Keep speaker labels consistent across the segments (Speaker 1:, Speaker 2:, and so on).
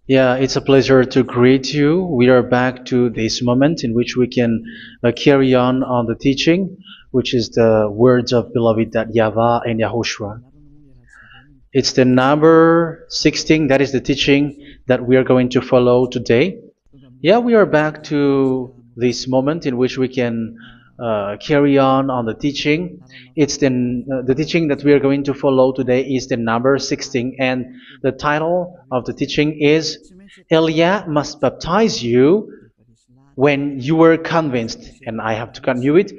Speaker 1: Yeah, it's a pleasure to greet you. We are back to this moment in which we can carry on the teaching, which is the words of beloved that YAHVAH and YAHOSHUA. It's the number 16, that is the teaching that we are going to follow today. Yeah, we are back to this moment in which we can carry on the teaching. It's the teaching that we are going to follow today is the number 16, and the title of the teaching is Elia must baptize you when you were convinced, and I have to continue it,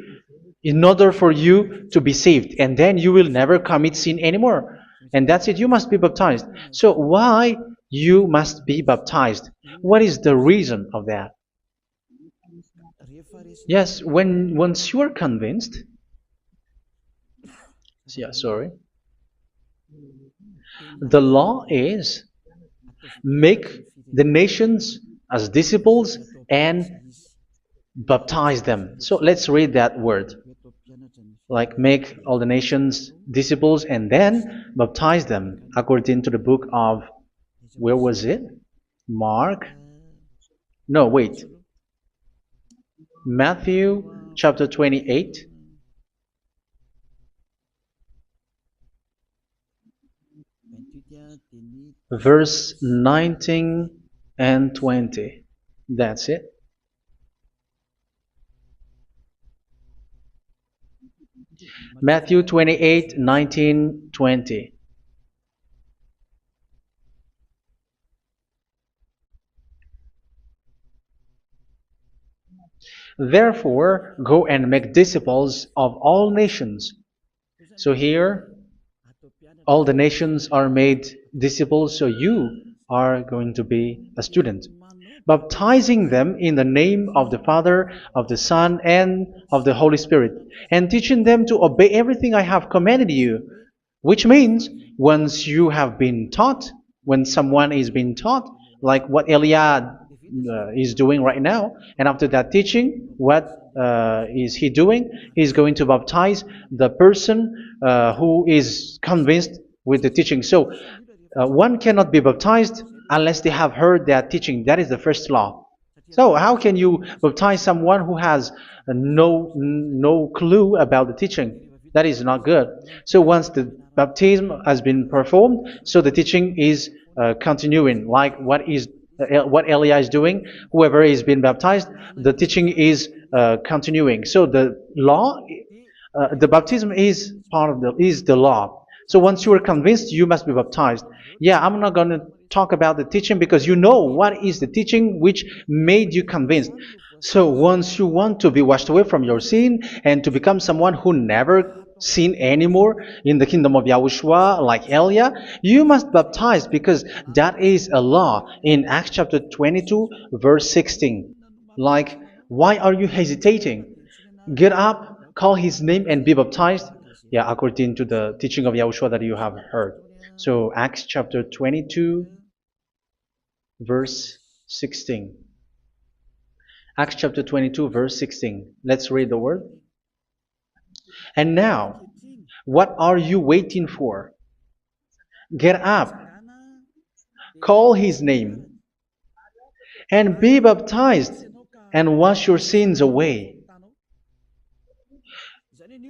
Speaker 1: in order for you to be saved, and then you will never commit sin anymore. And that's it, you must be baptized. So why you must be baptized? What is the reason of that? Yes, when once you are convinced, yeah, sorry, the law is make the nations as disciples and baptize them. So let's read that word. Like make all the nations disciples and then baptize them according to the book of, where was it? Mark? No, wait. Matthew chapter 28. Verse 19 and 20. That's it. Matthew 28, 19, 20. Therefore, go and make disciples of all nations. So here, all the nations are made disciples, so you are going to be a student. Baptizing them in the name of the Father, of the Son, and of the Holy Spirit, and teaching them to obey everything I have commanded you. Which means, once you have been taught, when someone is being taught, like what Elia is doing right now, and after that teaching, what is he doing? He's going to baptize the person who is convinced with the teaching. So, one cannot be baptized unless they have heard that teaching. That is the first law. So how can you baptize someone who has no clue about the teaching? That is not good. So once the baptism has been performed, so the teaching is continuing, like what Elia is doing. Whoever is being baptized, the teaching is continuing. So the law, the baptism is part of the law. So once you are convinced, you must be baptized. Yeah, I'm not going to talk about the teaching because you know what is the teaching which made you convinced. So once you want to be washed away from your sin and to become someone who never sin anymore in the kingdom of Yahushua, like Elia, you must baptize because that is a law in Acts chapter 22, verse 16. Like, why are you hesitating? Get up, call his name, and be baptized. Yeah, according to the teaching of Yahushua that you have heard. So Acts chapter 22, verse 16. Acts chapter 22, verse 16. Let's read the word. And now, what are you waiting for? Get up, call his name, and be baptized, and wash your sins away.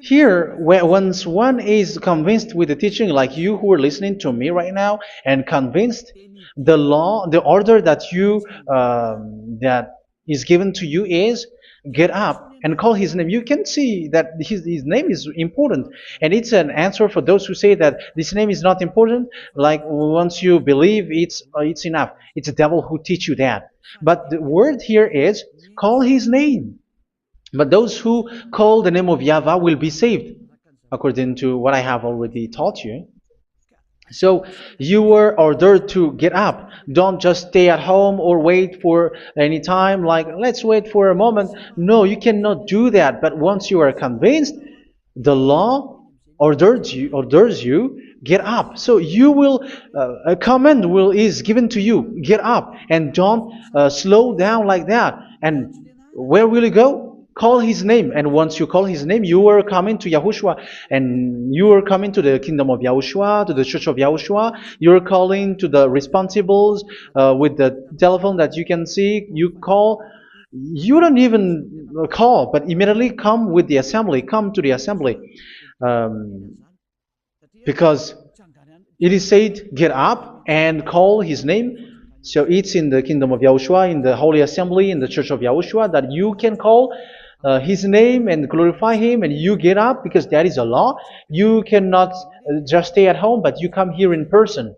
Speaker 1: Here, once one is convinced with the teaching, like you who are listening to me right now, and convinced, the law, the order that that is given to you is get up and call his name. You can see that his name is important, and it's an answer for those who say that this name is not important. Like once you believe, it's enough. It's the devil who teach you that. But the word here is call his name. But those who call the name of YAHVAH will be saved, according to what I have already taught you. So you were ordered to get up. Don't just stay at home or wait for any time, like let's wait for a moment. No, you cannot do that. But once you are convinced, the law orders you get up. So you will a command is given to you. Get up and don't slow down like that. And where will you go? Call his name, and once you call his name, you are coming to Yahushua, and you are coming to the kingdom of Yahushua, to the church of Yahushua. You're calling to the responsibles with the telephone that you can see. You call. You don't even call, but immediately come with the assembly. Come to the assembly, um, because it is said, get up and call his name. So it's in the kingdom of Yahushua, in the holy assembly, in the church of Yahushua, that you can call his name and glorify him, and you get up because that is a law. You cannot just stay at home, but you come here in person.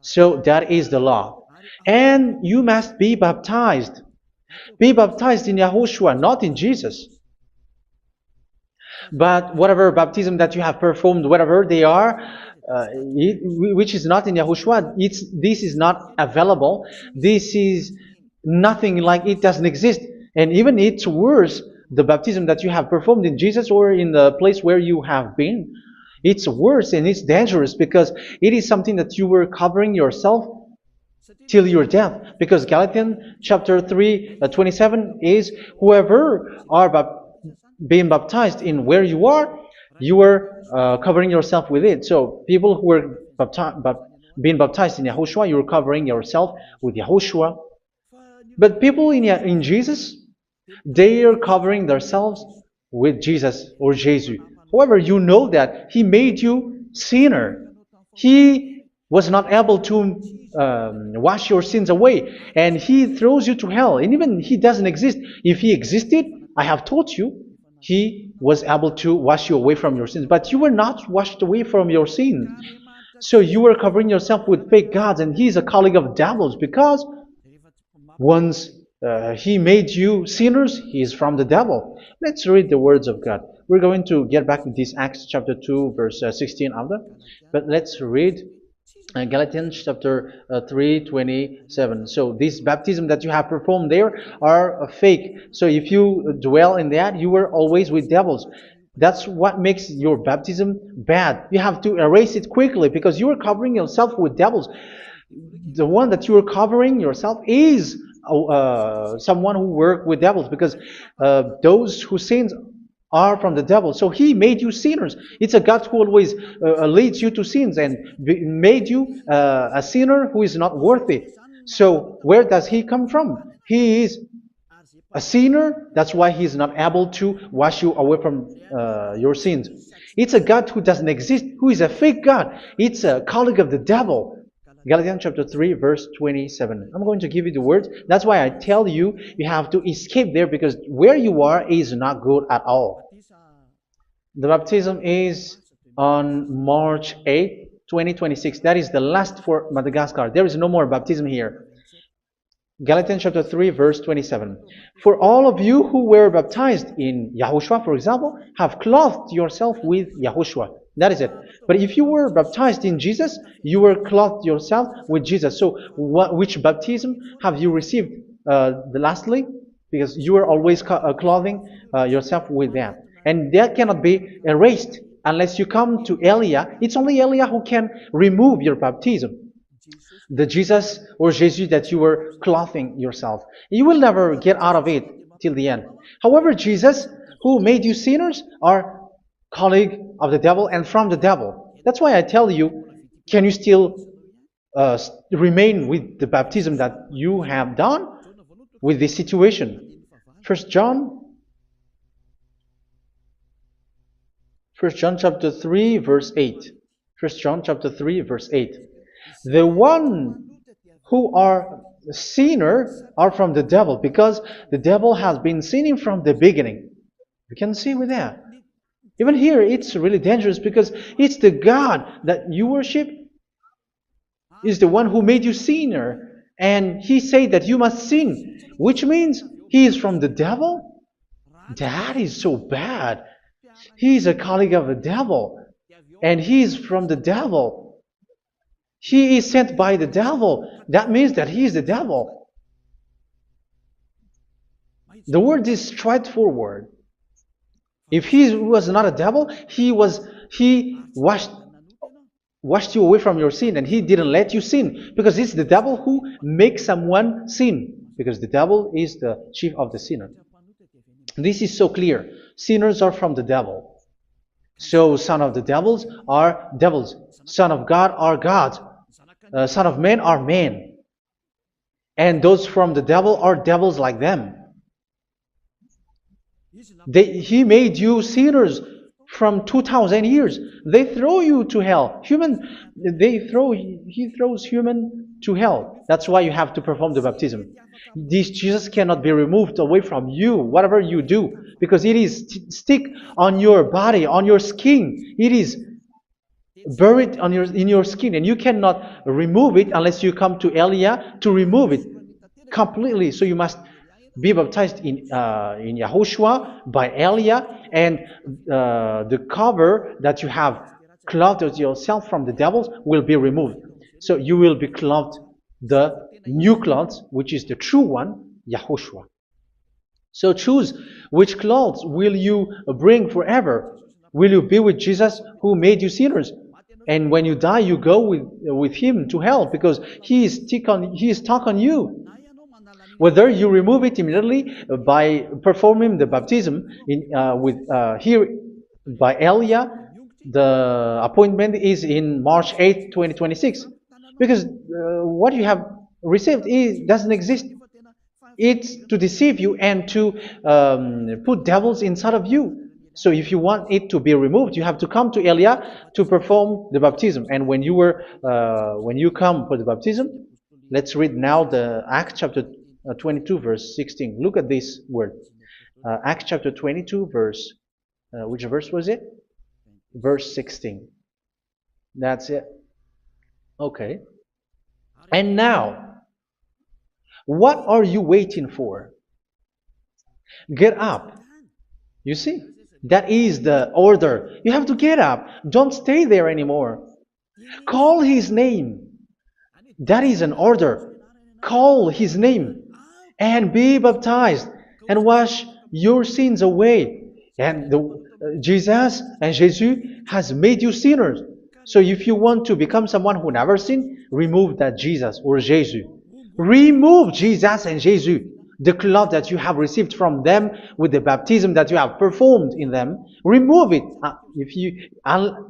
Speaker 1: So that is the law. And you must be baptized. Be baptized in Yahushua, not in Jesus. But whatever baptism that you have performed, whatever they are, which is not in Yahushua, this is not available. This is nothing, like it doesn't exist. And even it's worse, the baptism that you have performed in Jesus or in the place where you have been. It's worse and it's dangerous because it is something that you were covering yourself till your death. Because Galatians chapter 3, 27 is, whoever are being baptized in where you are covering yourself with it. So people who are being baptized in Yahushua, you're covering yourself with Yahushua. But people in Jesus, they are covering themselves with Jesus or Jesus. However, you know that he made you sinner. He was not able to wash your sins away, and he throws you to hell. And even he doesn't exist. If he existed, I have told you, he was able to wash you away from your sins. But you were not washed away from your sins. So you were covering yourself with fake gods, and he's a colleague of devils, because once he made you sinners, he is from the devil. Let's read the words of God. We're going to get back to this Acts chapter 2, verse 16 after. But let's read Galatians chapter 3, 27. So this baptism that you have performed there are fake. So if you dwell in that, you were always with devils. That's what makes your baptism bad. You have to erase it quickly because you are covering yourself with devils. The one that you are covering yourself is someone who works with devils, because those who sin are from the devil. So he made you sinners. It's a God who always leads you to sins and made you a sinner who is not worthy. So where does he come from? He is a sinner. That's why he is not able to wash you away from your sins. It's a God who doesn't exist, who is a fake God. It's a colleague of the devil. Galatians chapter 3, verse 27. I'm going to give you the words. That's why I tell you, you have to escape there, because where you are is not good at all. The baptism is on March 8, 2026. That is the last for Madagascar. There is no more baptism here. Galatians chapter 3, verse 27. For all of you who were baptized in Yahushua, for example, have clothed yourself with Yahushua. That is it. But if you were baptized in Jesus, you were clothed yourself with Jesus. So which baptism have you received lastly? Because you are always clothing yourself with that. And that cannot be erased unless you come to Elia. It's only Elia who can remove your baptism. The Jesus or Jesus that you were clothing yourself. You will never get out of it till the end. However, Jesus, who made you sinners, are colleague of the devil and from the devil. That's why I tell you, can you still remain with the baptism that you have done with this situation? First John chapter 3, verse 8. First John chapter 3, verse 8. The one who are sinner are from the devil, because the devil has been sinning from the beginning. You can see with that. Even here, it's really dangerous, because it's the God that you worship is the one who made you sinner, and he said that you must sin, which means he is from the devil. That is so bad. He is a colleague of the devil, and he is from the devil. He is sent by the devil. That means that he is the devil. The word is straightforward. If he was not a devil, he washed you away from your sin, and he didn't let you sin, because it's the devil who makes someone sin, because the devil is the chief of the sinner. This is so clear. Sinners are from the devil. So son of the devils are devils. Son of God are gods. Son of men are men. And those from the devil are devils like them. He made you sinners from 2,000 years. They throw you to hell. He throws human to hell. That's why you have to perform the baptism. This Jesus cannot be removed away from you, whatever you do, because it is stick on your body, on your skin. It is buried in your skin, and you cannot remove it unless you come to Elia to remove it completely. So you must be baptized in Yahushua by Elia, and the cover that you have clothed yourself from the devils will be removed. So you will be clothed the new clothes, which is the true one, Yahushua. So choose which clothes will you bring forever. Will you be with Jesus who made you sinners? And when you die, you go with him to hell because he is stuck on you. Whether you remove it immediately by performing the baptism here by Elia, the appointment is in March 8, 2026. Because what you have received doesn't exist. It's to deceive you and to put devils inside of you. So if you want it to be removed, you have to come to Elia to perform the baptism. And when you come for the baptism, let's read now the Acts chapter 22 verse 16. Look at this word. Acts chapter 22 verse, which verse was it? Verse 16. That's it. Okay. And now, what are you waiting for? Get up. You see, that is the order. You have to get up. Don't stay there anymore. Call his name. That is an order. Call his name and be baptized and wash your sins away. And Jesus has made you sinners. So if you want to become someone who never sinned, remove that Jesus or Jesus. Remove Jesus and Jesus, the cloth that you have received from them with the baptism that you have performed in them. Remove it.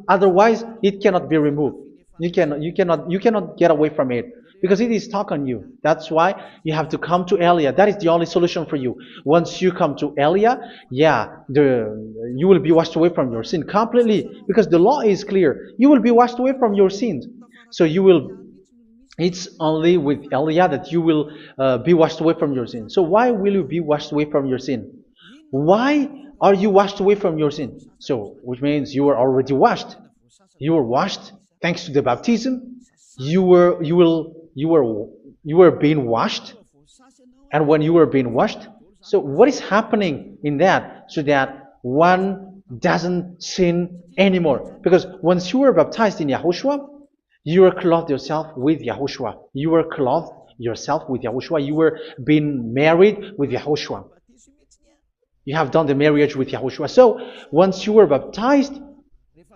Speaker 1: Otherwise, it cannot be removed. You cannot get away from it because it is stuck on you. That's why you have to come to Elia. That is the only solution for you. Once you come to Elia, you will be washed away from your sin completely because the law is clear. You will be washed away from your sins. So it's only with Elia that you will be washed away from your sin. So why will you be washed away from your sin? Why are you washed away from your sin? So, which means you are already washed. You were washed thanks to the baptism. You were being washed, and when you were being washed, so what is happening in that? So that one doesn't sin anymore. Because once you were baptized in Yahushua, you were clothed yourself with Yahushua. You were clothed yourself with Yahushua. You were being married with Yahushua. You have done the marriage with Yahushua. So once you were baptized,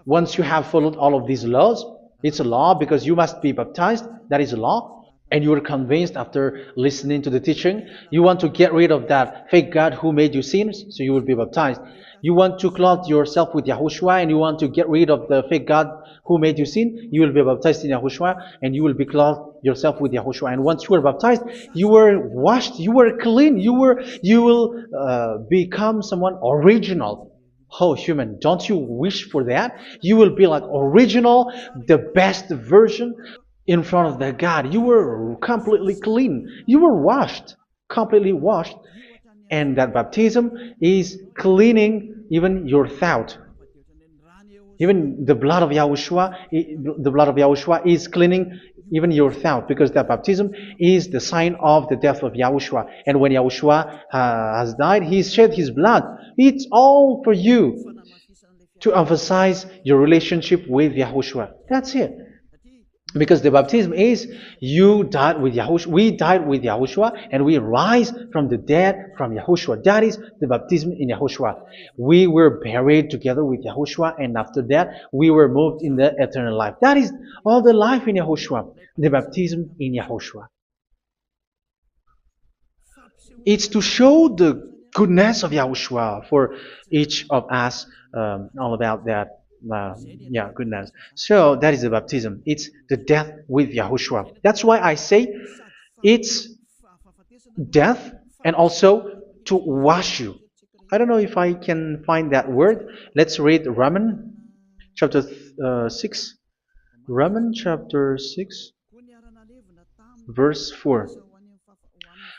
Speaker 1: once you have followed all of these laws, it's a law because you must be baptized. That is a law. And you are convinced after listening to the teaching, you want to get rid of that fake God who made you sinners, so you will be baptized. You want to clothe yourself with Yahushua and you want to get rid of the fake God who made you sin, you will be baptized in Yahushua and you will be clothed yourself with Yahushua. And once you are baptized, you were washed, you were clean, you will become someone original. Oh, human, don't you wish for that? You will be like original, the best version in front of the God. You were completely clean. You were washed, completely washed. And that baptism is cleaning even your thought. Even the blood of Yahushua is cleaning even your thought, because that baptism is the sign of the death of Yahushua. And when Yahushua has died, he shed his blood. It's all for you to emphasize your relationship with Yahushua. That's it. Because the baptism is you died with Yahushua, we died with Yahushua, and we rise from the dead from Yahushua. That is the baptism in Yahushua. We were buried together with Yahushua, and after that we were moved in the eternal life. That is all the life in Yahushua, the baptism in Yahushua. It's to show the goodness of Yahushua for each of us, all about that. Yeah, goodness. So that is the baptism. It's the death with Yahushua. That's why I say it's death and also to wash you. I don't know if I can find that word. Let's read Romans chapter 6. Romans chapter 6, verse 4.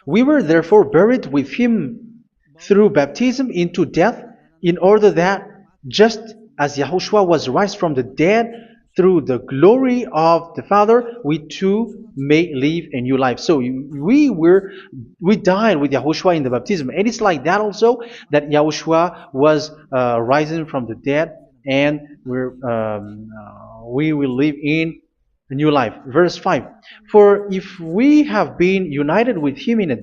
Speaker 1: We were therefore buried with him through baptism into death, in order that, just as Yahushua was raised from the dead through the glory of the Father, we too may live a new life. So we died with Yahushua in the baptism, and it's like that also that Yahushua was rising from the dead, and we will live in a new life. Verse 5. For if we have been united with him in a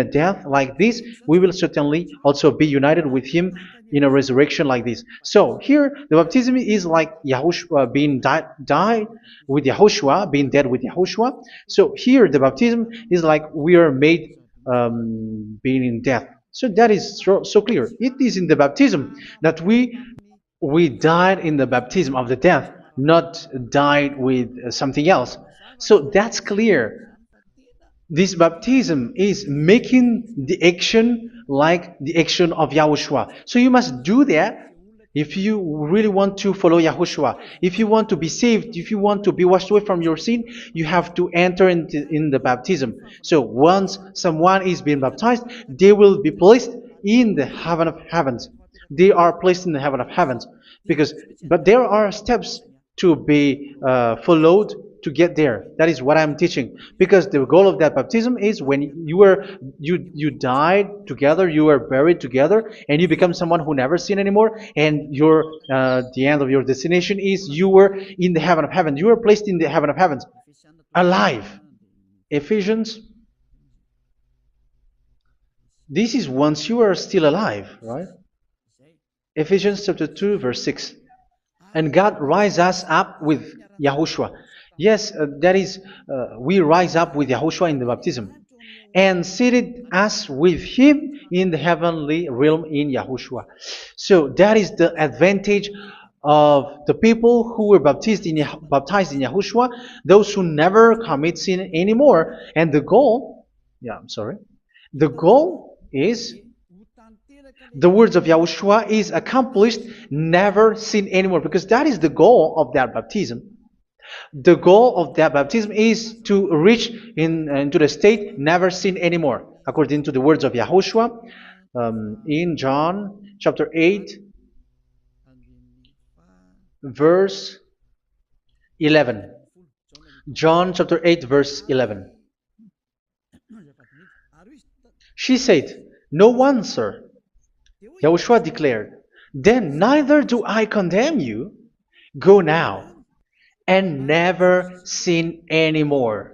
Speaker 1: death like this, we will certainly also be united with him in a resurrection like this. So here the baptism is like Yahushua being died with Yahushua, being dead with Yahushua. So here the baptism is like we are made being in death. So that is so clear. It is in the baptism that we died in the baptism of the death, not died with something else. So that's clear. This baptism is making the action like the action of Yahushua. So you must do that if you really want to follow Yahushua. If you want to be saved, if you want to be washed away from your sin, you have to enter in the baptism. So once someone is being baptized, they will be placed in the heaven of heavens. They are placed in the heaven of heavens but there are steps to be followed to get there. That is what I'm teaching. Because the goal of that baptism is when you died together, you were buried together, and you become someone who never sin anymore. And the end of your destination is you were in the heaven of heaven. You were placed in the heaven of heavens, alive. Ephesians. This is once you are still alive, right? Ephesians chapter 2, verse 6. And God rise us up with Yahushua. Yes, that is, we rise up with Yahushua in the baptism. And seated us with him in the heavenly realm in Yahushua. So that is the advantage of the people who were baptized in Yahushua, those who never commit sin anymore. And the goal, the goal is the words of Yahushua is accomplished, never sin anymore, because that is the goal of that baptism. The goal of that baptism is to reach into the state never sin anymore, according to the words of Yahushua in John chapter 8, verse 11. John chapter 8, verse 11. She said, "No one, sir." Yahushua declared, "Then neither do I condemn you. Go now and never sin anymore."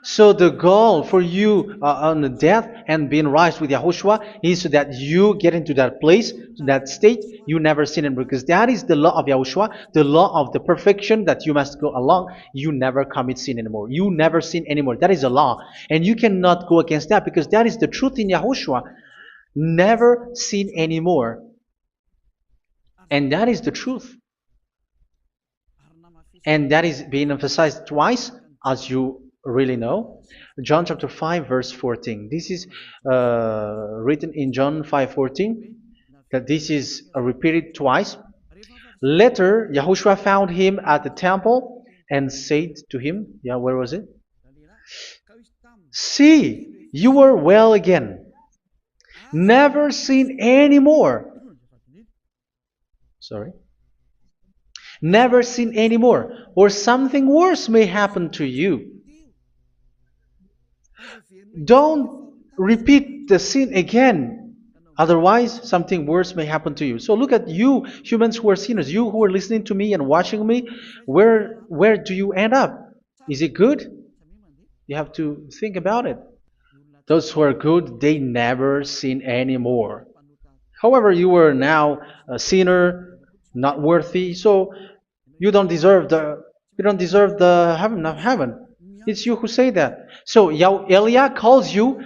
Speaker 1: So the goal for you on the death and being raised with Yahushua is so that you get into that place, that state, you never sin anymore. Because that is the law of Yahushua, the law of the perfection that you must go along. You never commit sin anymore. You never sin anymore. That is a law. And you cannot go against that because that is the truth in Yahushua. Never sin anymore. And that is the truth. And that is being emphasized twice, as you really know. John chapter 5, verse 14. This is written in John 5:14, that this is repeated twice. Later, Yahushua found him at the temple and said to him, where was it? "See, you are well again. Never sin anymore." Sorry. Never sin anymore, or something worse may happen to you. Don't repeat the sin again. Otherwise, something worse may happen to you. So look at you, humans who are sinners, you who are listening to me and watching me. Where do you end up? Is it good? You have to think about it. Those who are good, they never sin anymore. However, you are now a sinner, not worthy, so you don't deserve the heaven of heaven. It's you who say that. So Eliah calls you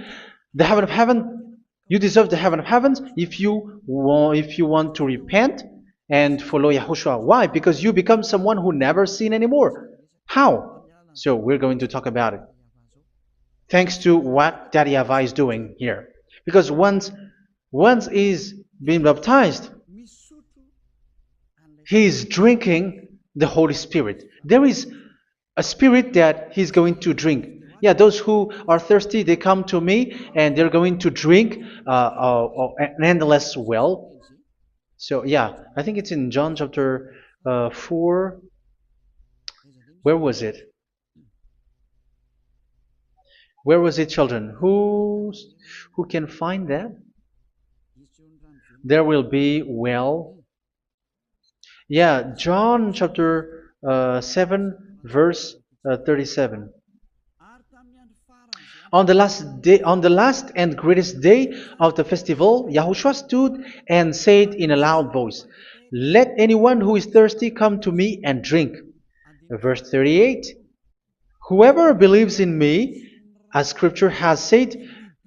Speaker 1: the heaven of heaven You deserve the heaven of heavens if you want to repent and follow Yahushua. Why? Because you become someone who never sin anymore. How? So we're going to talk about it. Thanks to what Daddy YAHVAH is doing here. Because once he's been baptized, he is drinking the Holy Spirit. There is a spirit that he's going to drink. Yeah, those who are thirsty, they come to me and they're going to drink an endless well. So yeah, I think it's in John chapter 4. Where was it? Where was it, children? Who can find that? There will be well. Yeah, John chapter 7, verse 37. On the last and greatest day of the festival, Yahushua stood and said in a loud voice, "Let anyone who is thirsty come to me and drink." Verse 38. Whoever believes in me, as scripture has said,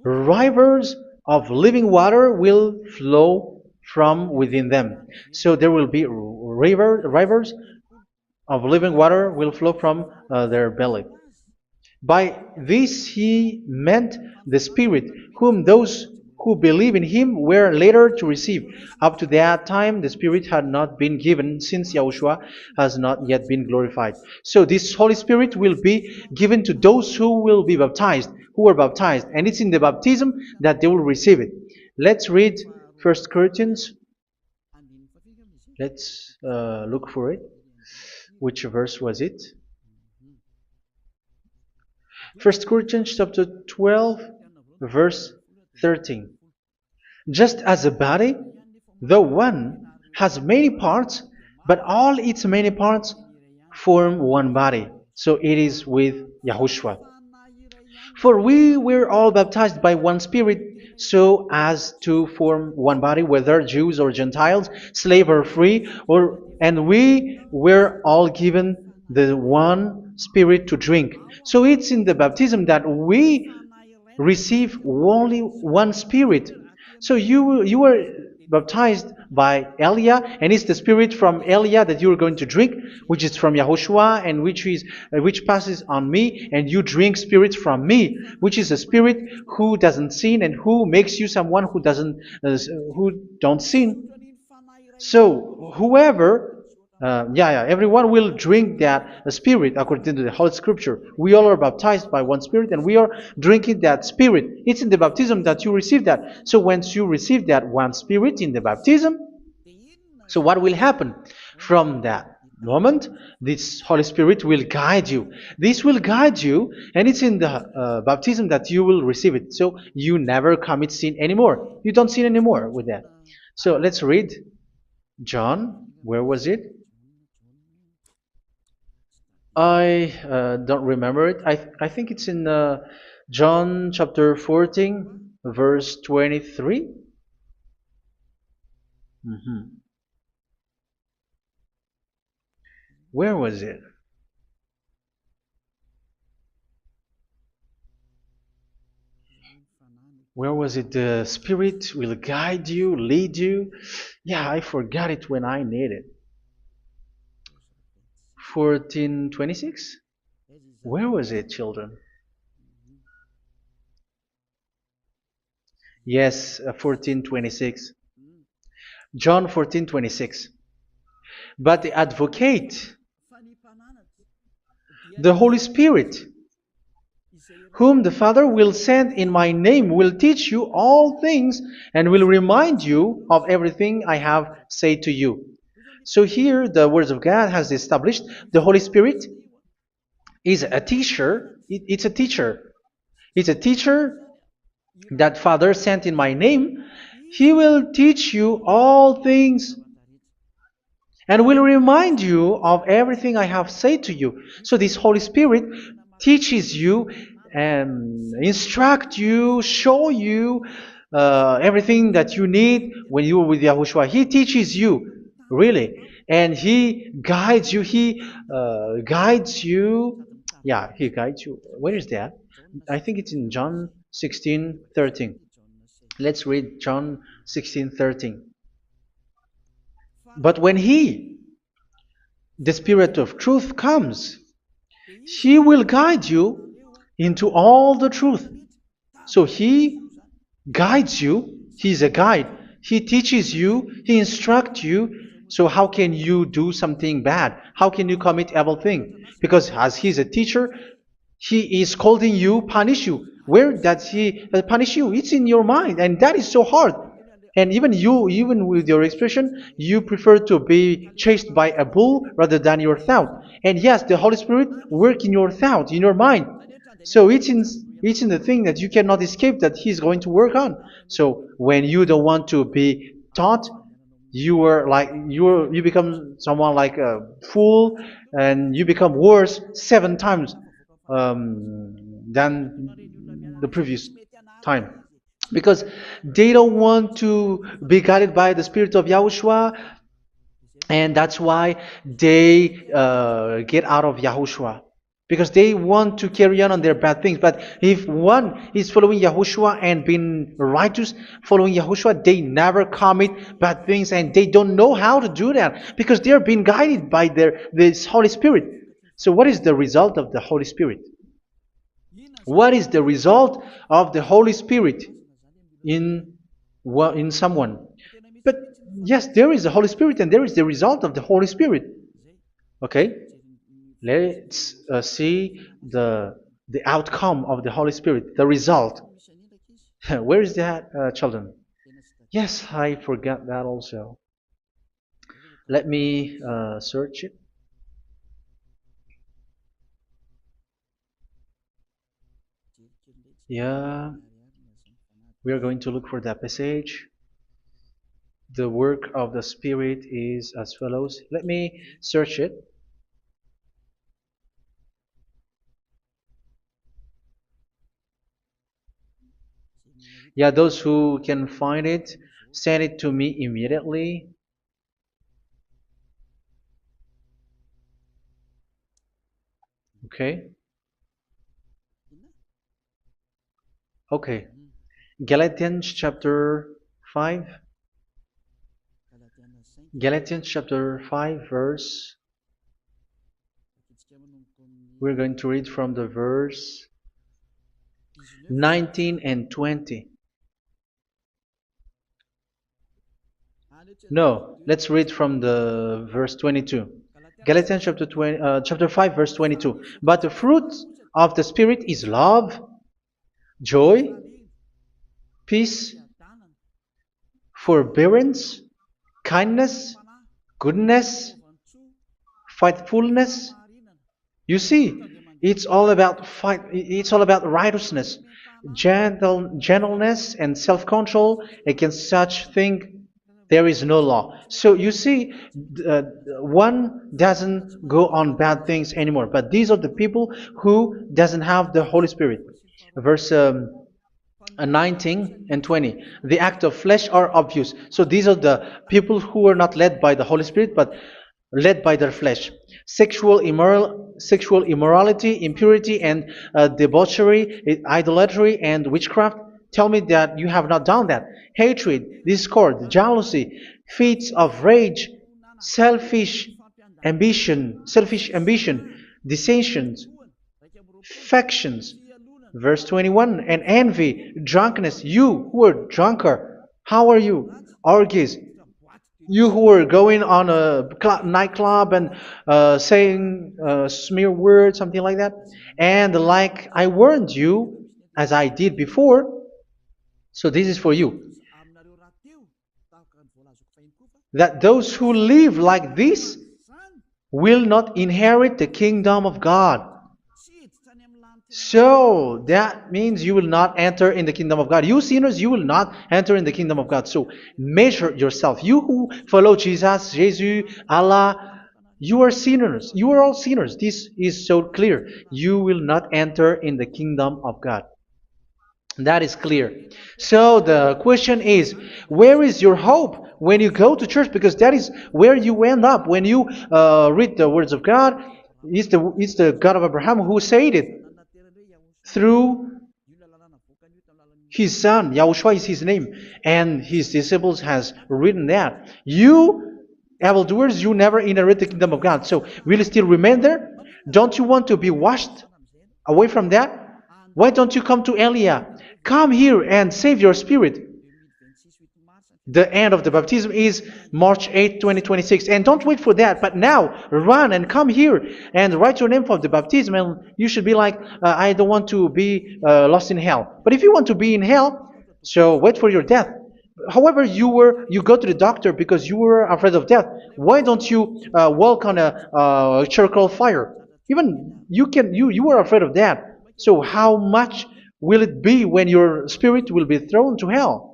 Speaker 1: rivers of living water will flow from within them. So there will be rivers of living water will flow from their belly. By this he meant the Spirit, whom those who believe in him were later to receive. Up to that time, the Spirit had not been given, since Yahushua has not yet been glorified. So this Holy Spirit will be given to those who will be baptized, who were baptized, and it's in the baptism that they will receive it. Let's read 1 Corinthians. Let's look for it. Which verse was it? 1 Corinthians chapter 12, verse 13. Just as a body, though one, has many parts, but all its many parts form one body. So it is with Yahushua. For we were all baptized by one Spirit, so as to form one body, whether Jews or Gentiles, slave or free, and we were all given the one Spirit to drink. So it's in the baptism that we receive only one Spirit. So you were baptized by Elia, and it's the Spirit from Elia that you are going to drink, which is from Yahushua, and which passes on me, and you drink Spirit from me, which is a Spirit who doesn't sin and who makes you someone who don't sin. So whoever everyone will drink that Spirit according to the Holy Scripture. We all are baptized by one Spirit, and we are drinking that Spirit. It's in the baptism that you receive that. So once you receive that one Spirit in the baptism, so what will happen from that moment? This Holy Spirit will guide you. This will guide you, and it's in the baptism that you will receive it. So you never commit sin anymore. You don't sin anymore with that. So let's read John. Where was it? I don't remember it. I think it's in John chapter 14, verse 23. Where was it? Where was it? The Spirit will guide you, lead you. Yeah, I forgot it when I need it. 14:26? Where was it, children? Yes, 14:26. John 14:26. But the Advocate, the Holy Spirit, whom the Father will send in my name, will teach you all things and will remind you of everything I have said to you. So here the Word of God has established the Holy Spirit is a teacher. It's a teacher. It's a teacher that Father sent in my name. He will teach you all things and will remind you of everything I have said to you. So this Holy Spirit teaches you and instruct you, show you everything that you need when you are with Yahushua. He teaches you, really, and He guides you. He guides you. Yeah, He guides you. Where is that? I think it's in John 16:13. Let's read John 16:13. But when He, the Spirit of truth, comes, He will guide you into all the truth. So He guides you. He's a guide. He teaches you. He instructs you. So how can you do something bad? How can you commit evil thing? Because as He's a teacher, He is scolding you, punish you. Where does He punish you? It's in your mind, and that is so hard. And even you, even with your expression, you prefer to be chased by a bull rather than your thought. And yes, the Holy Spirit work in your thought, in your mind. So it's in the thing that you cannot escape that He's going to work on. So when you don't want to be taught, you become someone like a fool, and you become worse 7 times than the previous time, because they don't want to be guided by the Spirit of Yahushua, and that's why they get out of Yahushua, because they want to carry on their bad things. But if one is following Yahushua and being righteous, following Yahushua, they never commit bad things, and they don't know how to do that because they are being guided by this Holy Spirit. So what is the result of the Holy Spirit? What is the result of the Holy Spirit in someone? But yes, there is the Holy Spirit, and there is the result of the Holy Spirit. Okay, let's see the outcome of the Holy Spirit, the result. Where is that, children? Yes, I forgot that also. Let me search it. Yeah, we are going to look for that passage. The work of the Spirit is as follows. Let me search it. Yeah, those who can find it, send it to me immediately. Okay. Okay. Galatians chapter 5. Galatians chapter 5 verse. We're going to read from the verse 19 and 20. No, let's read from the verse 22. Galatians chapter 5 verse 22. But the fruit of the Spirit is love, joy, peace, forbearance, kindness, goodness, faithfulness. You see, it's all about it's all about righteousness, gentleness, and self-control. Against such thing there is no law. So you see, one doesn't go on bad things anymore. But these are the people who doesn't have the Holy Spirit. Verse 19 and 20. The act of flesh are obvious. So these are the people who are not led by the Holy Spirit, but led by their flesh. Sexual immorality, impurity, and debauchery, idolatry, and witchcraft. Tell me that you have not done that. Hatred, discord, jealousy, fits of rage, selfish ambition, dissensions, factions. Verse 21, and envy, drunkenness. You who are drunkard, how are you? Orgies. You who are going on a nightclub and saying smear words, something like that. And like I warned you, as I did before, so this is for you, that those who live like this will not inherit the kingdom of God. So that means you will not enter in the kingdom of God. You sinners, you will not enter in the kingdom of God. So measure yourself. You who follow Jesus, Allah, you are sinners. You are all sinners. This is so clear. You will not enter in the kingdom of God. That is clear. So the question is, where is your hope when you go to church? Because that is where you end up. When you read the words of God, it's the God of Abraham who said it. Through His son, Yahushua is his name, and his disciples has written that. You, evildoers, you never inherit the kingdom of God. So will you still remain there? Don't you want to be washed away from that? Why don't you come to Elia? Come here and save your spirit. The end of the baptism is March 8th, 2026. And don't wait for that, but now run and come here and write your name for the baptism. And you should be like, I don't want to be lost in hell. But if you want to be in hell, so wait for your death. However, you go to the doctor because you were afraid of death. Why don't you walk on a charcoal fire? Even you were afraid of that. So how much will it be when your spirit will be thrown to hell?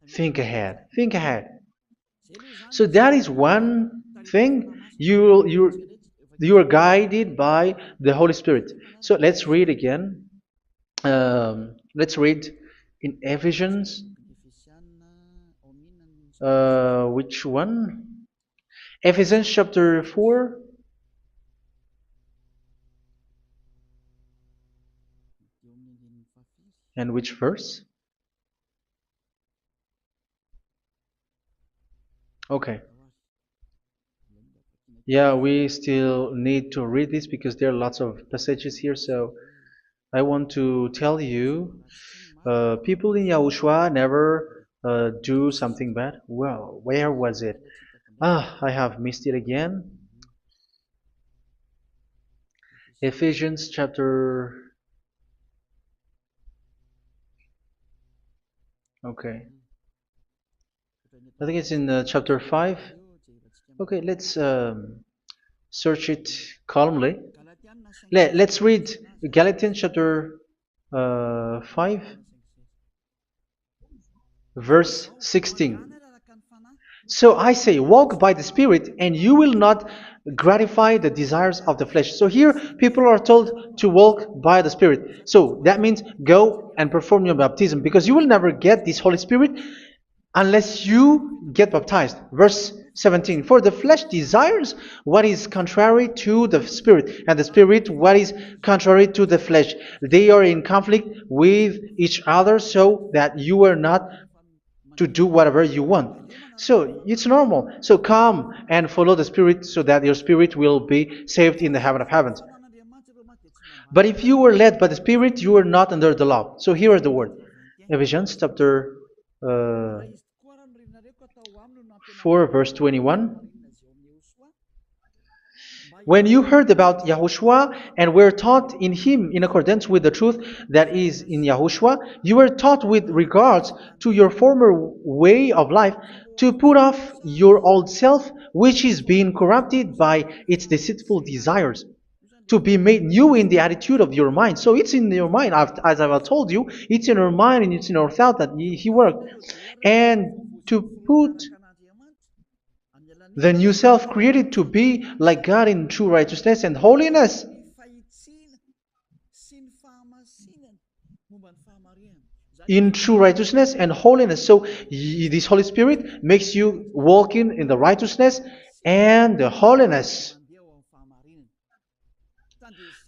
Speaker 1: Think ahead. Think ahead. So that is one thing. You are guided by the Holy Spirit. So let's read again. Let's read in Ephesians. Which one? Ephesians chapter 4. And which verse? Okay. Yeah, we still need to read this because there are lots of passages here. So I want to tell you, people in Yahushua never do something bad. Well, where was it? I have missed it again. Ephesians chapter. Okay. I think it's in chapter 5. Okay, let's search it calmly. Let's read Galatians chapter 5, verse 16. So I say, walk by the Spirit, and you will not gratify the desires of the flesh. So here, people are told to walk by the Spirit. So that means go and perform your baptism, because you will never get this Holy Spirit unless you get baptized. Verse 17. For the flesh desires what is contrary to the Spirit, and the Spirit what is contrary to the flesh. They are in conflict with each other, so that you are not to do whatever you want. So it's normal. So come and follow the Spirit so that your spirit will be saved in the heaven of heavens. But if you were led by the Spirit, you are not under the law. So here are the word. Ephesians chapter 4 verse 21. When you heard about Yahushua and were taught in him in accordance with the truth that is in Yahushua, you were taught with regards to your former way of life to put off your old self, which is being corrupted by its deceitful desires, to be made new in the attitude of your mind. So it's in your mind, as I've told you, it's in your mind and it's in your thought that he worked. And to put the new self created to be like God in true righteousness and holiness. In true righteousness and holiness. So this Holy Spirit makes you walking in the righteousness and the holiness.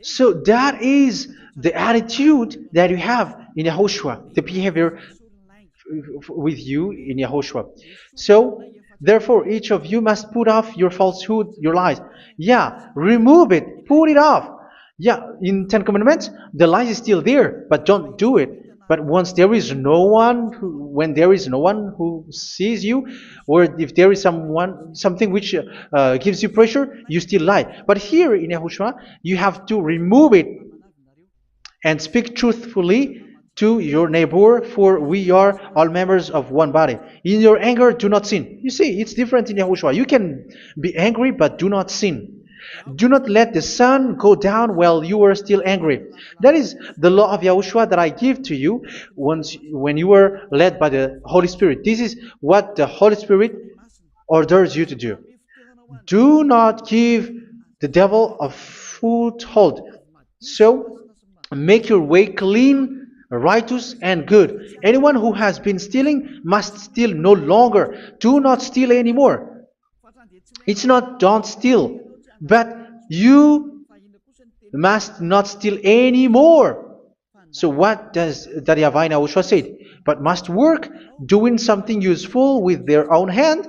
Speaker 1: So that is the attitude that you have in Yahushua, the behavior with you in Yahushua. So therefore, each of you must put off your falsehood, your lies. Yeah, remove it, put it off. Yeah, in Ten Commandments, the lies is still there, but don't do it. But once there is no one, when there is no one who sees you, or if there is something which gives you pressure, you still lie. But here in Yahushua, you have to remove it and speak truthfully to your neighbor, for we are all members of one body. In your anger, do not sin. You see, it's different in Yahushua. You can be angry, but do not sin. Do not let the sun go down while you are still angry. That is the law of Yahushua that I give to you when you were led by the Holy Spirit. This is what the Holy Spirit orders you to do. Do not give the devil a foothold. So, make your way clean, righteous, and good. Anyone who has been stealing must steal no longer. Do not steal anymore. It's not don't steal, but you must not steal anymore. So what does the Yahweh Yahushua say? But must work doing something useful with their own hand,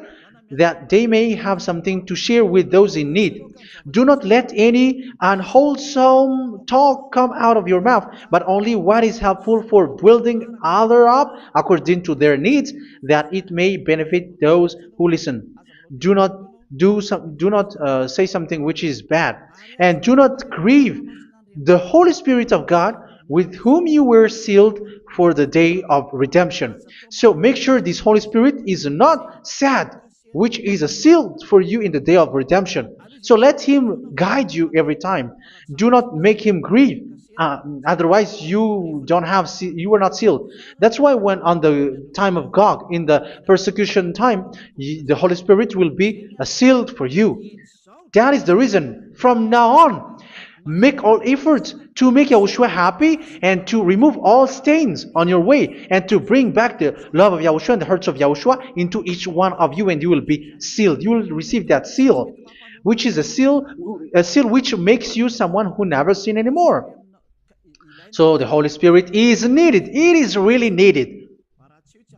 Speaker 1: that they may have something to share with those in need. Do not let any unwholesome talk come out of your mouth, but only what is helpful for building other up according to their needs, that it may benefit those who listen. Do not do not say something which is bad, and do not grieve the Holy Spirit of God, with whom you were sealed for the day of redemption. So make sure this Holy Spirit is not sad, which is a seal for you in the day of redemption. So let Him guide you every time. Do not make Him grieve. Otherwise, you don't have you are not sealed. That's why when on the time of God, in the persecution time, the Holy Spirit will be sealed for you. That is the reason. From now on, make all efforts to make Yahushua happy and to remove all stains on your way and to bring back the love of Yahushua and the hearts of Yahushua into each one of you, and you will be sealed. You will receive that seal, which is a seal which makes you someone who never sin anymore. So the Holy Spirit is needed. It is really needed.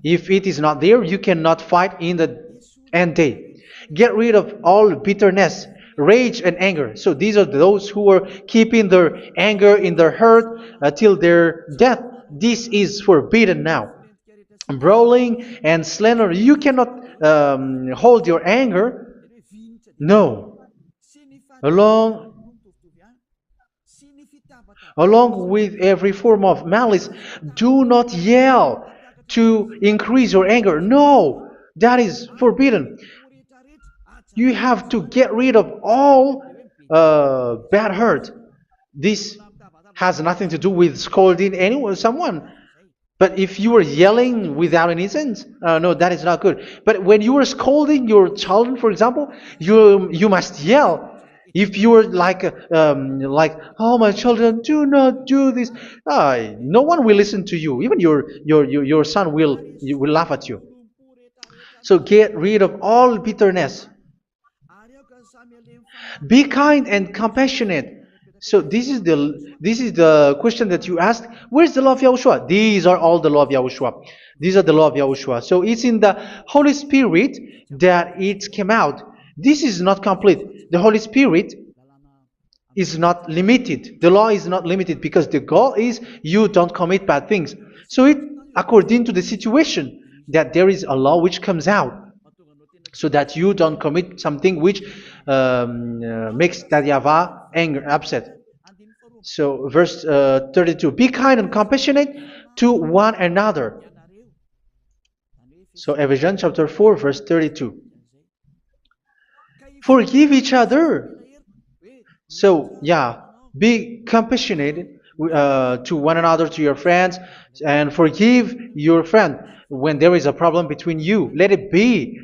Speaker 1: If it is not there, you cannot fight in the end day. Get rid of all bitterness, rage, and anger. So these are those who are keeping their anger in their heart till their death. This is forbidden now. Brawling and slander. You cannot hold your anger. No. Along with every form of malice, do not yell to increase your anger. No, that is forbidden. You have to get rid of all bad hurt. This has nothing to do with scolding anyone, someone. But if you are yelling without any sense, no, that is not good. But when you are scolding your children, for example, you must yell. If you are like, oh my children, do not do this, no one will listen to you. Even your son will laugh at you. So get rid of all bitterness. Be kind and compassionate. So this is the question that you asked. Where's the law of Yahushua? These are all the law of Yahushua. These are the law of Yahushua. So it's in the Holy Spirit that it came out. This is not complete. The Holy Spirit is not limited. The law is not limited because the goal is you don't commit bad things. So it according to the situation that there is a law which comes out, so that you don't commit something which makes that YAHVAH anger, upset. So verse 32, be kind and compassionate to one another. So Ephesians chapter 4 verse 32. Forgive each other. So yeah, be compassionate to one another, to your friends, and forgive your friend when there is a problem between you. Let it be.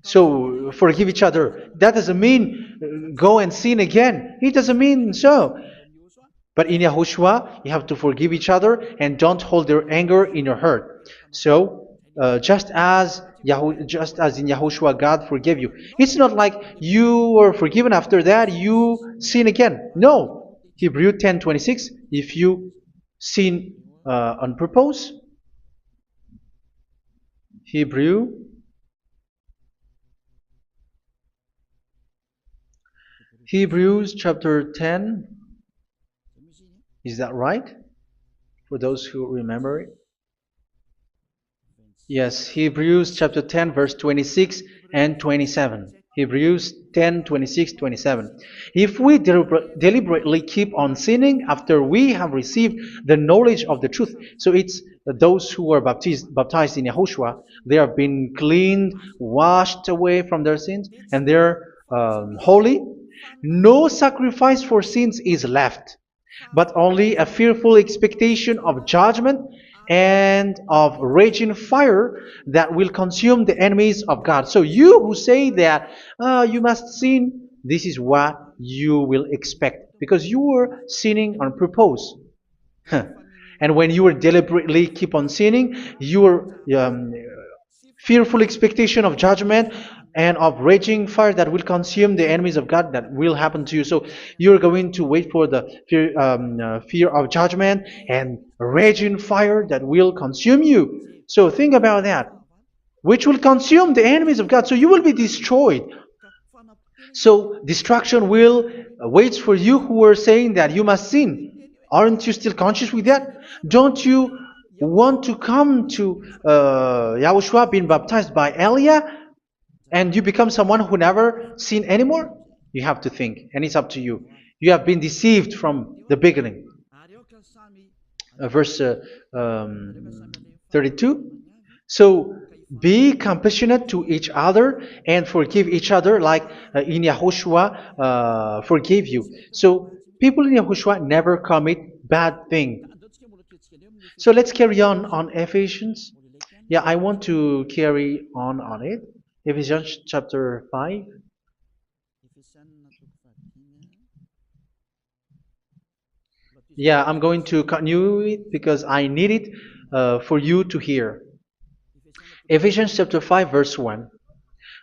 Speaker 1: So forgive each other. That doesn't mean go and sin again. It doesn't mean so. But in Yahushua, you have to forgive each other and don't hold their anger in your heart. So just as in Yahushua, God forgave you. It's not like you were forgiven after that you sin again. No. Hebrew 10:26. If you sin on purpose, Hebrews chapter 10. Is that right? For those who remember it? Yes, Hebrews chapter 10 verse 26 and 27. Hebrews 10, 26, 27. If we deliberately keep on sinning after we have received the knowledge of the truth, so it's those who are baptized in Yahushua, they have been cleaned, washed away from their sins, and they're holy. No sacrifice for sins is left, but only a fearful expectation of judgment and of raging fire that will consume the enemies of God. So you who say that you must sin, this is what you will expect, because you were sinning on purpose. And when you deliberately keep on sinning, your fearful expectation of judgment and of raging fire that will consume the enemies of God that will happen to you. So you're going to wait for the fear of judgment and raging fire that will consume you. So think about that, which will consume the enemies of God. So you will be destroyed. So destruction will waits for you who are saying that you must sin. Aren't you still conscious with that? Don't you want to come to Yahushua being baptized by Elia and you become someone who never sinned anymore? You have to think, and it's up to you. You have been deceived from the beginning. Verse 32. So be compassionate to each other and forgive each other like in Yahushua forgave you. So people in Yahushua never commit bad thing. So let's carry on Ephesians. Yeah, I want to carry on it. Ephesians chapter 5. Yeah, I'm going to continue it because I need it for you to hear. Ephesians chapter 5 verse 1.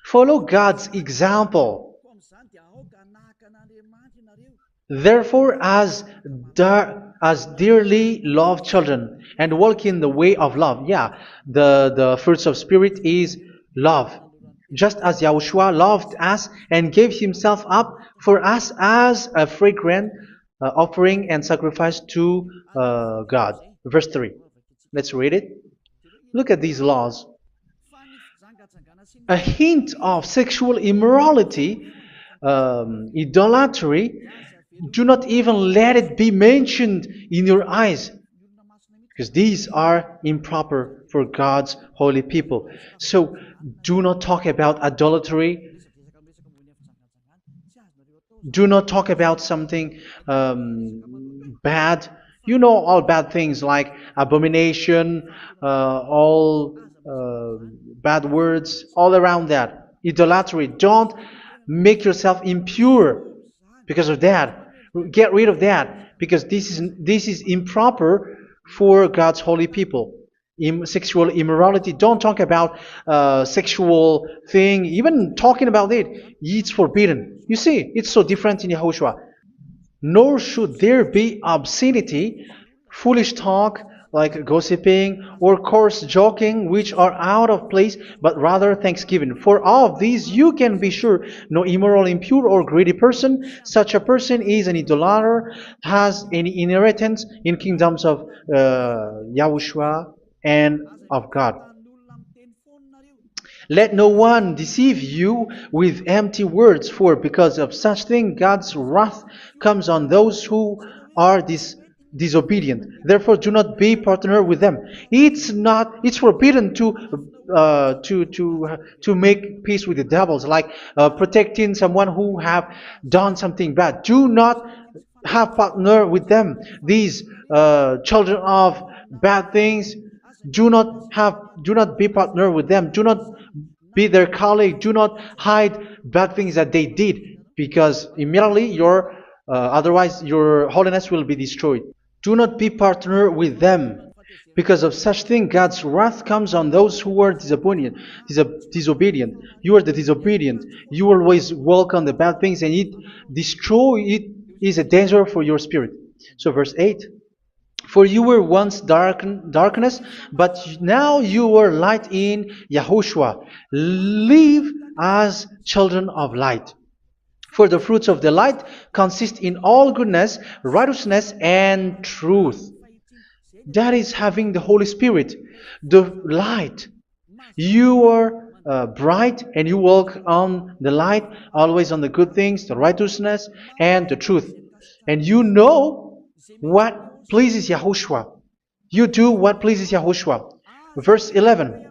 Speaker 1: Follow God's example. Therefore, as dearly loved children, and walk in the way of love. Yeah, the fruits of spirit is love. Just as Yahushua loved us and gave himself up for us as a fragrant offering and sacrifice to God. Verse 3. Let's read it. Look at these laws. A hint of sexual immorality, idolatry, do not even let it be mentioned in your eyes, because these are improper for God's holy people. So do not talk about idolatry. Do not talk about something bad. You know all bad things like abomination, all bad words, all around that. Idolatry. Don't make yourself impure because of that. Get rid of that because this is improper for God's holy people. Sexual immorality. Don't talk about sexual thing. Even talking about it's forbidden. You see, it's so different in Yahushua. Nor should there be obscenity, foolish talk like gossiping or coarse joking, which are out of place, but rather thanksgiving. For of these you can be sure: no immoral, impure, or greedy person, such a person is an idolater, has any inheritance in kingdoms of Yahushua and of God. Let no one deceive you with empty words, for because of such thing God's wrath comes on those who are disobedient. Therefore, do not be partner with them. It's forbidden to make peace with the devils, like protecting someone who have done something bad. Do not have partner with them. These children of bad things, do not be partner with them. Do not be their colleague. Do not hide bad things that they did, because immediately otherwise your holiness will be destroyed. Do not be partner with them. Because of such thing, God's wrath comes on those who are disobedient. You are the disobedient. You always walk on the bad things, and it is a danger for your spirit. So verse 8. For you were once darkness, but now you are light in Yahushua. Live as children of light. For the fruits of the light consist in all goodness, righteousness, and truth. That is having the Holy Spirit, the light. You are bright and you walk on the light, always on the good things, the righteousness, and the truth. And you know what pleases Yahushua. You do what pleases Yahushua. Verse 11.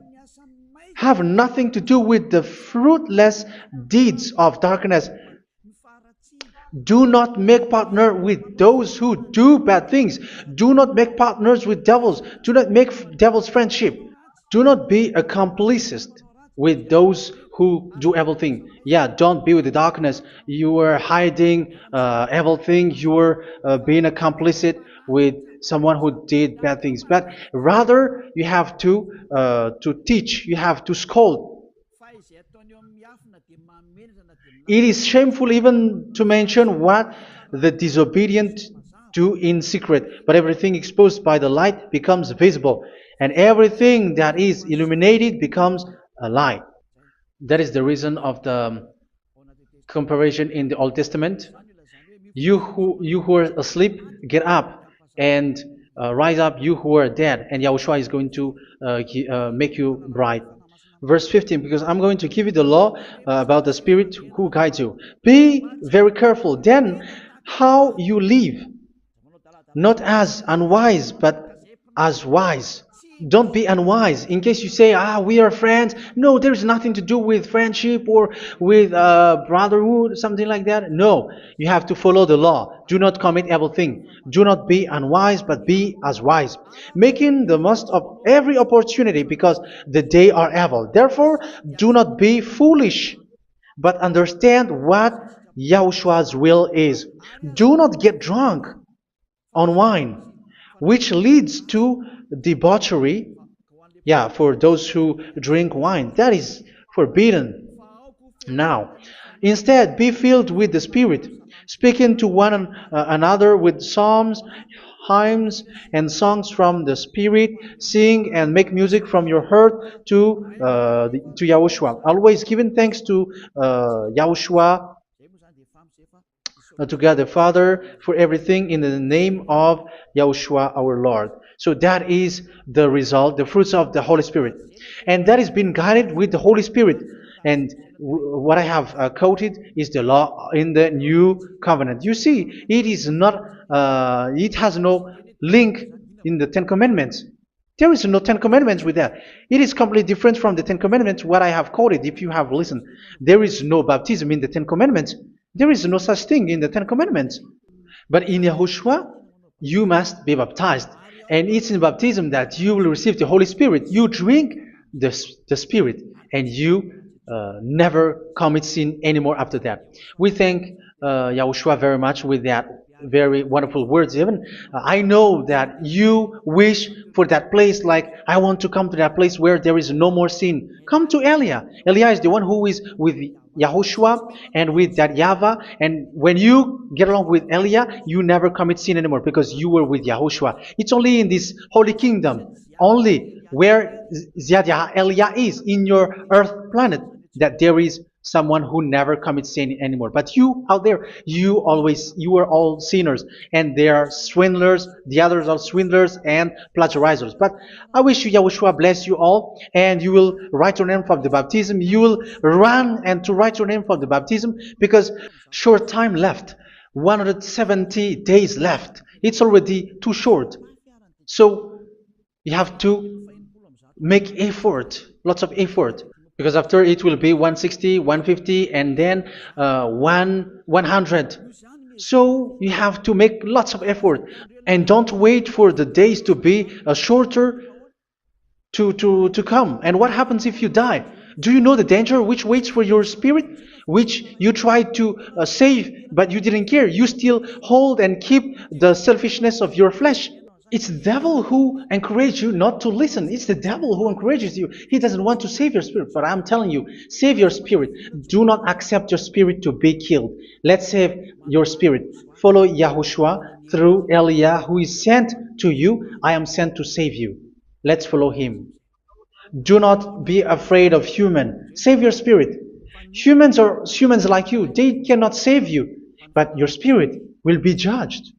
Speaker 1: Have nothing to do with the fruitless deeds of darkness. Do not make partner with those who do bad things. Do not make partners with devils. Do not make devils friendship. Do not be a complicit with those who do evil thing. Yeah, don't be with the darkness. You are hiding evil thing. You are being a complicit with someone who did bad things. But rather, you have to teach. You have to scold. It is shameful even to mention what the disobedient do in secret, but everything exposed by the light becomes visible, and everything that is illuminated becomes a light. That is the reason of the comparison in the Old Testament. You who are asleep, get up and rise up, you who are dead, and Yahushua is going to make you bright. Verse 15, because I'm going to give you the law about the Spirit who guides you. Be very careful then how you live, not as unwise, but as wise. Don't be unwise. In case you say, we are friends. No, there's nothing to do with friendship or with brotherhood, something like that. No, you have to follow the law. Do not commit evil thing. Do not be unwise, but be as wise, making the most of every opportunity, because the day are evil. Therefore, do not be foolish, but understand what Yahushua's will is. Do not get drunk on wine, which leads to debauchery. Yeah, for those who drink wine, that is forbidden now. Instead, be filled with the Spirit, speaking to one another with psalms, hymns, and songs from the Spirit. Sing and make music from your heart to Yahushua, always giving thanks to Yahushua, to God the Father, for everything in the name of Yahushua our Lord. So that is the result, the fruits of the Holy Spirit. And that is being guided with the Holy Spirit. And what I have quoted is the law in the new covenant. You see, it is not, it has no link in the Ten Commandments. There is no Ten Commandments with that. It is completely different from the Ten Commandments, what I have quoted, if you have listened. There is no baptism in the Ten Commandments. There is no such thing in the Ten Commandments. But in Yahushua, you must be baptized. And it's in baptism that you will receive the Holy Spirit. You drink the Spirit, and you never commit sin anymore after that. We thank Yahushua very much with that very wonderful words. Even I know that you wish for that place, like, I want to come to that place where there is no more sin. Come to Elia. Elia is the one who is with Yahushua and with that YAHVAH. And when you get along with Elia, you never commit sin anymore, because you were with Yahushua. It's only in this holy kingdom, only where Elia is, in your earth planet, that there is someone who never commits sin anymore. But you out there, you are all sinners, and they are swindlers. The others are swindlers and plagiarizers. But I wish you, Yahushua, bless you all, and you will write your name for the baptism. You will run and to write your name for the baptism, because short time left, 170 days left. It's already too short. So you have to make effort, lots of effort, because after it will be 160, 150, and then 100. So you have to make lots of effort, and don't wait for the days to be shorter to come. And what happens if you die? Do you know the danger which waits for your spirit, which you tried to save, but you didn't care? You still hold and keep the selfishness of your flesh. It's the devil who encourages you not to listen. It's the devil who encourages you. He doesn't want to save your spirit. But I'm telling you, save your spirit. Do not accept your spirit to be killed. Let's save your spirit. Follow Yahushua through Elia, who is sent to you. I am sent to save you. Let's follow him. Do not be afraid of human. Save your spirit. Humans are humans like you. They cannot save you. But your spirit will be judged.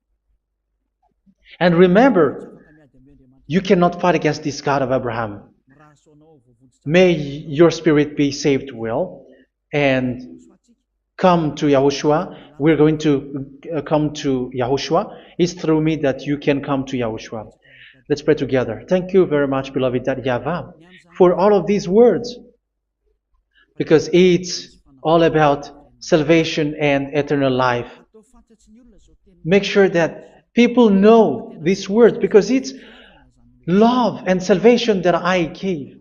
Speaker 1: And remember, you cannot fight against this God of Abraham. May your spirit be saved well, and come to Yahushua. We're going to come to Yahushua. It's through me that you can come to Yahushua. Let's pray together. Thank you very much, beloved YAHVAH, for all of these words, because it's all about salvation and eternal life. Make sure that people know these words, because it's love and salvation that I gave.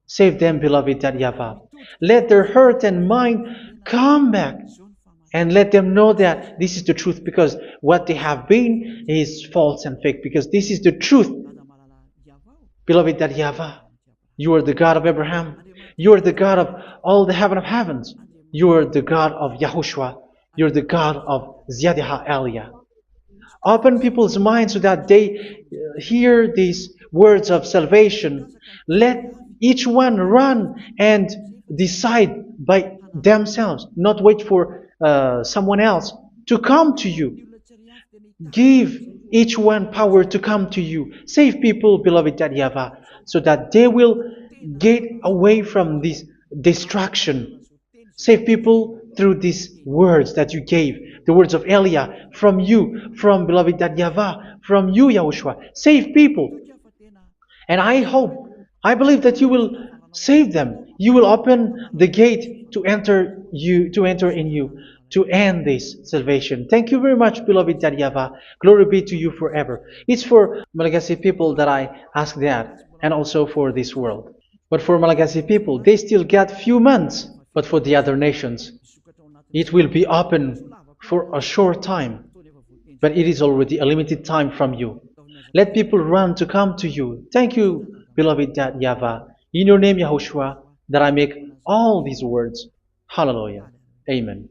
Speaker 1: Save them, beloved YAHVAH. Let their heart and mind come back, and let them know that this is the truth, because what they have been is false and fake, because this is the truth. Beloved YAHVAH, you are the God of Abraham. You are the God of all the heaven of heavens. You're the God of Yahushua. You're the God of Ziyadiha Elia. Open people's minds so that they hear these words of salvation. Let each one run and decide by themselves, not wait for someone else to come to you. Give each one power to come to you. Save people, beloved Yahavah, so that they will get away from this distraction. Save people through these words that you gave, the words of Elia, from you, from beloved Yahavah, from you, Yahushua. Save people. And I believe that you will save them. You will open the gate to enter in you, to end this salvation. Thank you very much, beloved Yahavah. Glory be to you forever. It's for Malagasy people that I ask that, and also for this world. But for Malagasy people, they still get few months. But for the other nations, it will be open for a short time. But it is already a limited time from you. Let people run to come to you. Thank you, beloved Yahvah. In your name, Yahushua, that I make all these words. Hallelujah. Amen.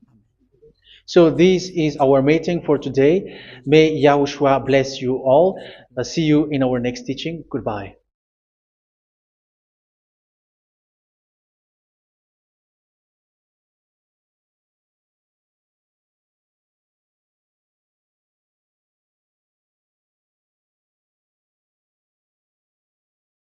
Speaker 1: So this is our meeting for today. May Yahushua bless you all. See you in our next teaching. Goodbye.